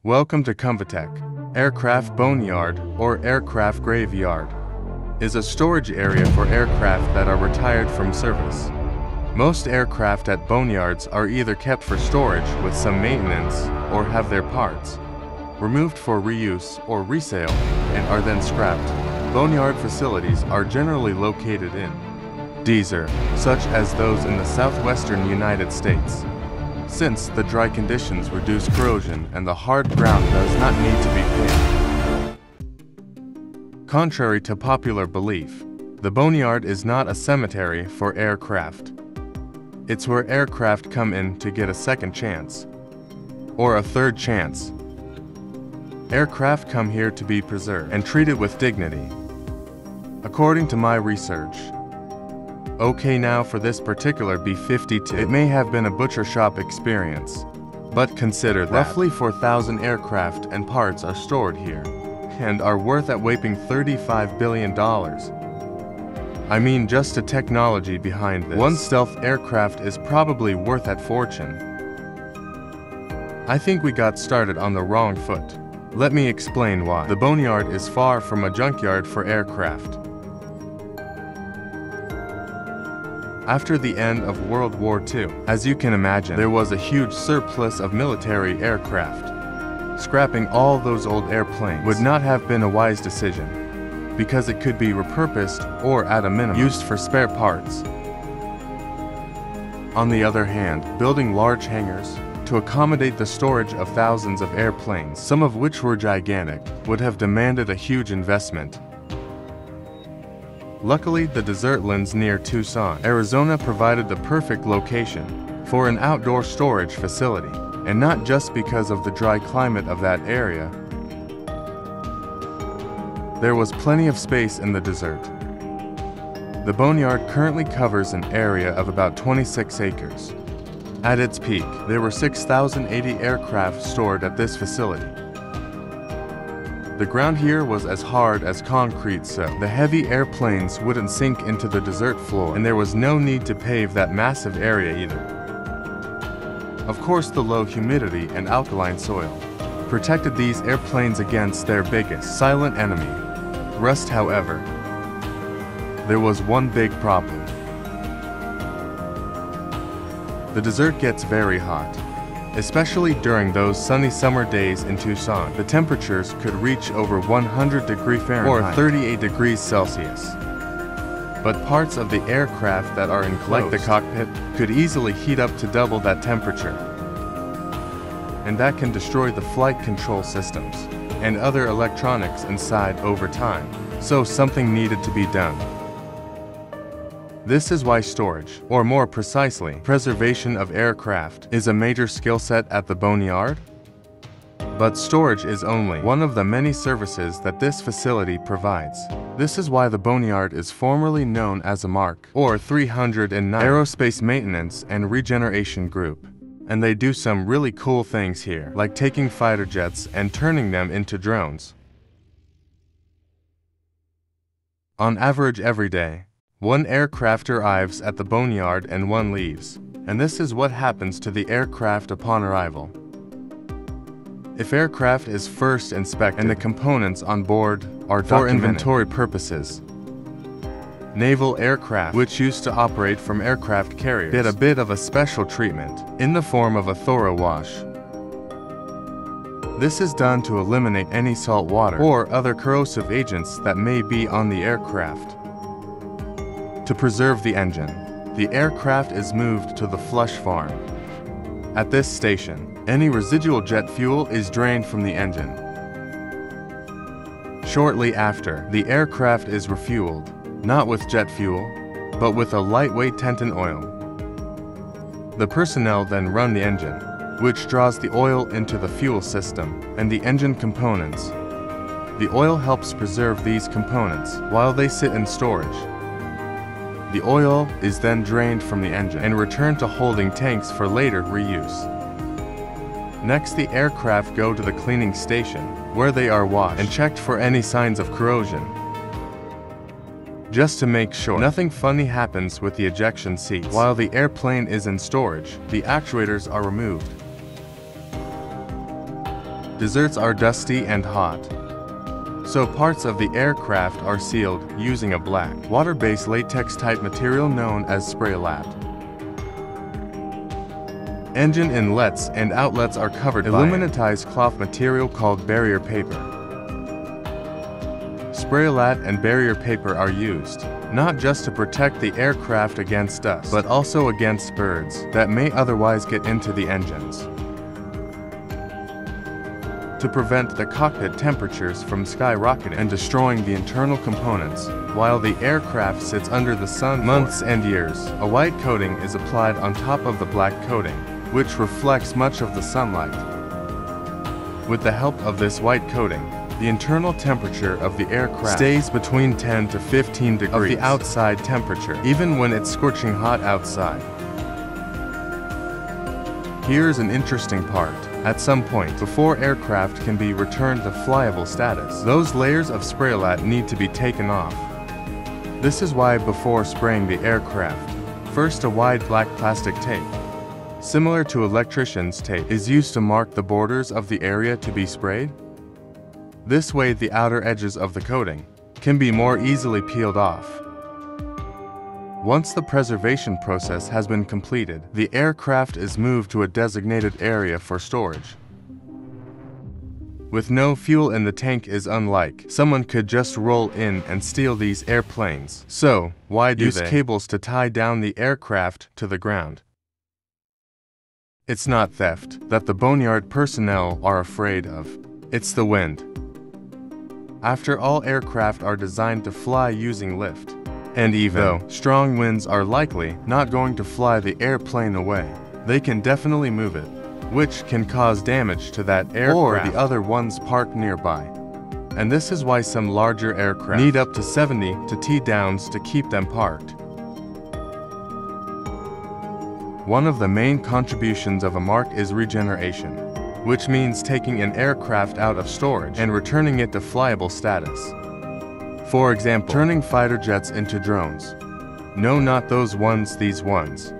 Welcome to Kumvitech. Aircraft Boneyard, or Aircraft Graveyard, is a storage area for aircraft that are retired from service. Most aircraft at boneyards are either kept for storage with some maintenance or have their parts removed for reuse or resale and are then scrapped. Boneyard facilities are generally located in desert, such as those in the southwestern United States, since the dry conditions reduce corrosion and the hard ground does not need to be paved. Contrary to popular belief, the boneyard is not a cemetery for aircraft. It's where aircraft come in to get a second chance, or a third chance. Aircraft come here to be preserved and treated with dignity. According to my research, okay, now for this particular B-52, it may have been a butcher shop experience, but consider that roughly 4,000 aircraft and parts are stored here, and are worth a whopping $35 billion. I mean, just the technology behind this. One stealth aircraft is probably worth that fortune. I think we got started on the wrong foot. Let me explain why. The boneyard is far from a junkyard for aircraft. After the end of World War II, as you can imagine, there was a huge surplus of military aircraft. Scrapping all those old airplanes would not have been a wise decision, because it could be repurposed or, at a minimum, used for spare parts. On the other hand, building large hangars to accommodate the storage of thousands of airplanes, some of which were gigantic, would have demanded a huge investment. Luckily, the desert lands near Tucson, Arizona provided the perfect location for an outdoor storage facility, and not just because of the dry climate of that area. There was plenty of space in the desert. The boneyard currently covers an area of about 26 acres. At its peak, there were 6,080 aircraft stored at this facility. The ground here was as hard as concrete, so the heavy airplanes wouldn't sink into the desert floor, and there was no need to pave that massive area either. Of course, the low humidity and alkaline soil protected these airplanes against their biggest silent enemy, rust. However, there was one big problem. The desert gets very hot, especially during those sunny summer days in Tucson. The temperatures could reach over 100 degrees Fahrenheit or 38 degrees Celsius. But parts of the aircraft that are enclosed, like the cockpit, could easily heat up to double that temperature. And that can destroy the flight control systems and other electronics inside over time. So something needed to be done. This is why storage, or more precisely, preservation of aircraft, is a major skill set at the boneyard. But storage is only one of the many services that this facility provides. This is why the boneyard is formerly known as AMARG, or 309 Aerospace Maintenance and Regeneration Group. And they do some really cool things here, like taking fighter jets and turning them into drones. On average every day, one aircraft arrives at the boneyard and one leaves, and this is what happens to the aircraft upon arrival. If aircraft is first inspected and the components on board are for inventory purposes, naval aircraft, which used to operate from aircraft carriers, get a bit of a special treatment in the form of a thorough wash. This is done to eliminate any salt water or other corrosive agents that may be on the aircraft. To preserve the engine, the aircraft is moved to the flush farm. At this station, any residual jet fuel is drained from the engine. Shortly after, the aircraft is refueled, not with jet fuel, but with a lightweight Tenton oil. The personnel then run the engine, which draws the oil into the fuel system and the engine components. The oil helps preserve these components while they sit in storage. The oil is then drained from the engine and returned to holding tanks for later reuse. Next, the aircraft go to the cleaning station, where they are washed and checked for any signs of corrosion. Just to make sure nothing funny happens with the ejection seats. While the airplane is in storage, the actuators are removed. Deserts are dusty and hot, so parts of the aircraft are sealed using a black, water-based latex-type material known as Spraylat. Engine inlets and outlets are covered by aluminized cloth material called barrier paper. Spraylat and barrier paper are used not just to protect the aircraft against dust, but also against birds that may otherwise get into the engines. To prevent the cockpit temperatures from skyrocketing and destroying the internal components while the aircraft sits under the sun months and years, a white coating is applied on top of the black coating, which reflects much of the sunlight. With the help of this white coating, the internal temperature of the aircraft stays between 10 to 15 degrees of the outside temperature, even when it's scorching hot outside. Here's an interesting part. At some point, before aircraft can be returned to flyable status, those layers of Spraylat need to be taken off. This is why before spraying the aircraft, first a wide black plastic tape, similar to electrician's tape, is used to mark the borders of the area to be sprayed. This way the outer edges of the coating can be more easily peeled off. Once the preservation process has been completed, the aircraft is moved to a designated area for storage. With no fuel in the tank is unlike someone could just roll in and steal these airplanes. So, why do they use cables to tie down the aircraft to the ground? It's not theft that the Boneyard personnel are afraid of. It's the wind. After all, aircraft are designed to fly using lift. And even though strong winds are likely not going to fly the airplane away, they can definitely move it, which can cause damage to that aircraft or the other ones parked nearby. And this is why some larger aircraft need up to 70 T-downs to keep them parked. One of the main contributions of AMARG is regeneration, which means taking an aircraft out of storage and returning it to flyable status. For example, turning fighter jets into drones. No, not those ones, these ones.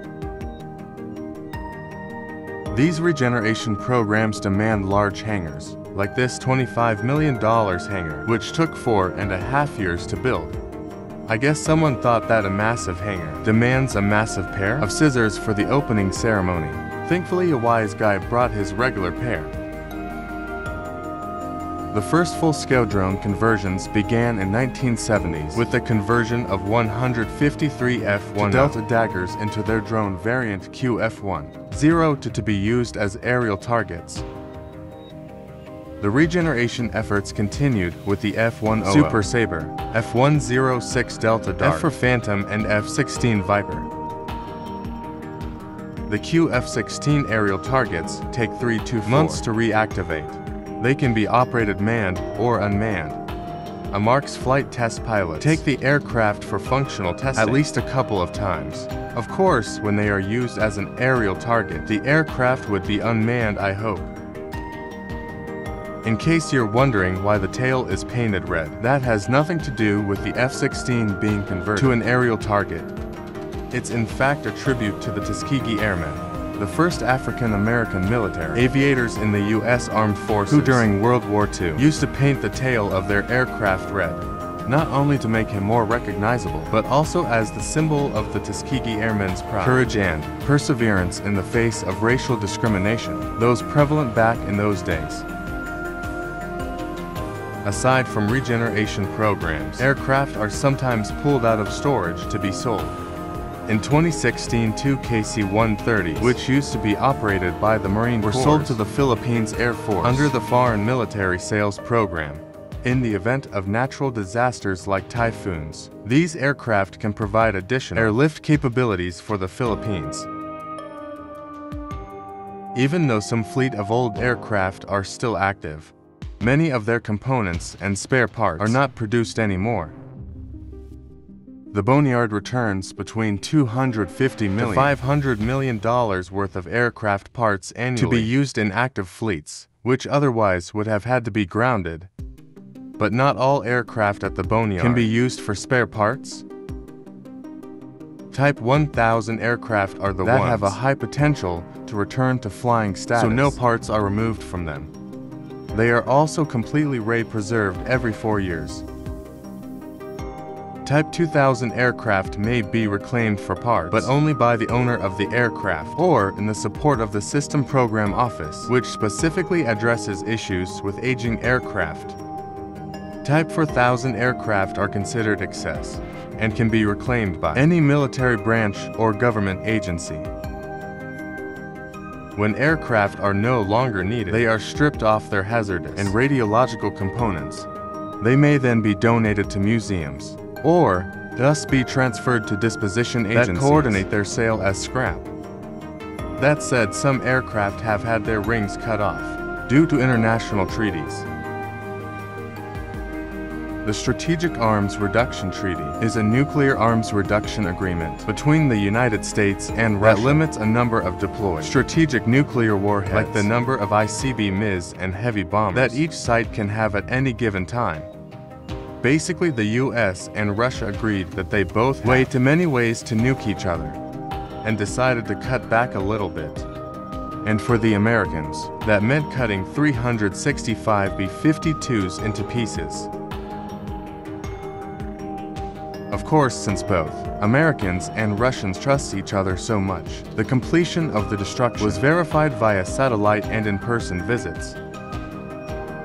These regeneration programs demand large hangars, like this $25 million hangar, which took 4.5 years to build. I guess someone thought that a massive hangar demands a massive pair of scissors for the opening ceremony. Thankfully, a wise guy brought his regular pair. The first full-scale drone conversions began in 1970s with the conversion of 153 F-1 Delta Daggers into their drone variant QF-10 to be used as aerial targets. The regeneration efforts continued with the F-10 Super Sabre, F-106 Delta Dart, F for Phantom, and F-16 Viper. The QF-16 aerial targets take 3 to 4 months to reactivate. They can be operated manned or unmanned. AMARG's flight test pilots take the aircraft for functional testing at least a couple of times. Of course, when they are used as an aerial target, the aircraft would be unmanned, I hope. In case you're wondering why the tail is painted red, that has nothing to do with the F-16 being converted to an aerial target. It's in fact a tribute to the Tuskegee Airmen, the first African-American military aviators in the U.S. Armed Forces, who during World War II used to paint the tail of their aircraft red, not only to make him more recognizable, but also as the symbol of the Tuskegee Airmen's pride, courage, and perseverance in the face of racial discrimination, those prevalent back in those days. Aside from regeneration programs, aircraft are sometimes pulled out of storage to be sold. In 2016, 2 KC-130s, which used to be operated by the Marine Corps, were sold to the Philippines Air Force under the Foreign Military Sales Program. In the event of natural disasters like typhoons, these aircraft can provide additional airlift capabilities for the Philippines. Even though some fleet of old aircraft are still active, many of their components and spare parts are not produced anymore. The Boneyard returns between $250 million to $500 million worth of aircraft parts annually to be used in active fleets, which otherwise would have had to be grounded. But not all aircraft at the Boneyard can be used for spare parts. Type 1000 aircraft are the ones that have a high potential to return to flying status, so no parts are removed from them. They are also completely ray-preserved every 4 years. Type 2000 aircraft may be reclaimed for parts, but only by the owner of the aircraft or in the support of the System Program Office, which specifically addresses issues with aging aircraft. Type 4000 aircraft are considered excess and can be reclaimed by any military branch or government agency. When aircraft are no longer needed, they are stripped off their hazardous and radiological components. They may then be donated to museums, or thus be transferred to disposition agencies that coordinate their sale as scrap. That said, some aircraft have had their rings cut off due to international treaties. The Strategic Arms Reduction Treaty is a nuclear arms reduction agreement between the United States and Russia that limits a number of deployed strategic nuclear warheads, like the number of ICBMs and heavy bombers, that each site can have at any given time. Basically, the US and Russia agreed that they both way too many ways to nuke each other, and decided to cut back a little bit. And for the Americans, that meant cutting 365 B-52s into pieces. Of course, since both Americans and Russians trust each other so much, the completion of the destruction was verified via satellite and in-person visits.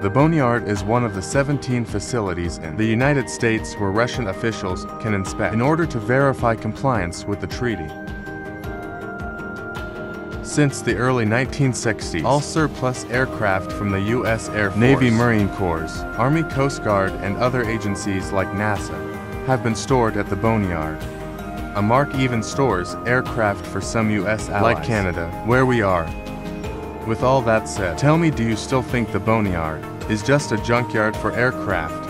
The Boneyard is one of the 17 facilities in the United States where Russian officials can inspect in order to verify compliance with the treaty. Since the early 1960s, all surplus aircraft from the U.S. Air Force, Navy, Marine Corps, Army, Coast Guard, and other agencies like NASA have been stored at the Boneyard. AMARG even stores aircraft for some U.S. allies, like Canada, where we are. With all that said, tell me, do you still think the Boneyard is just a junkyard for aircraft?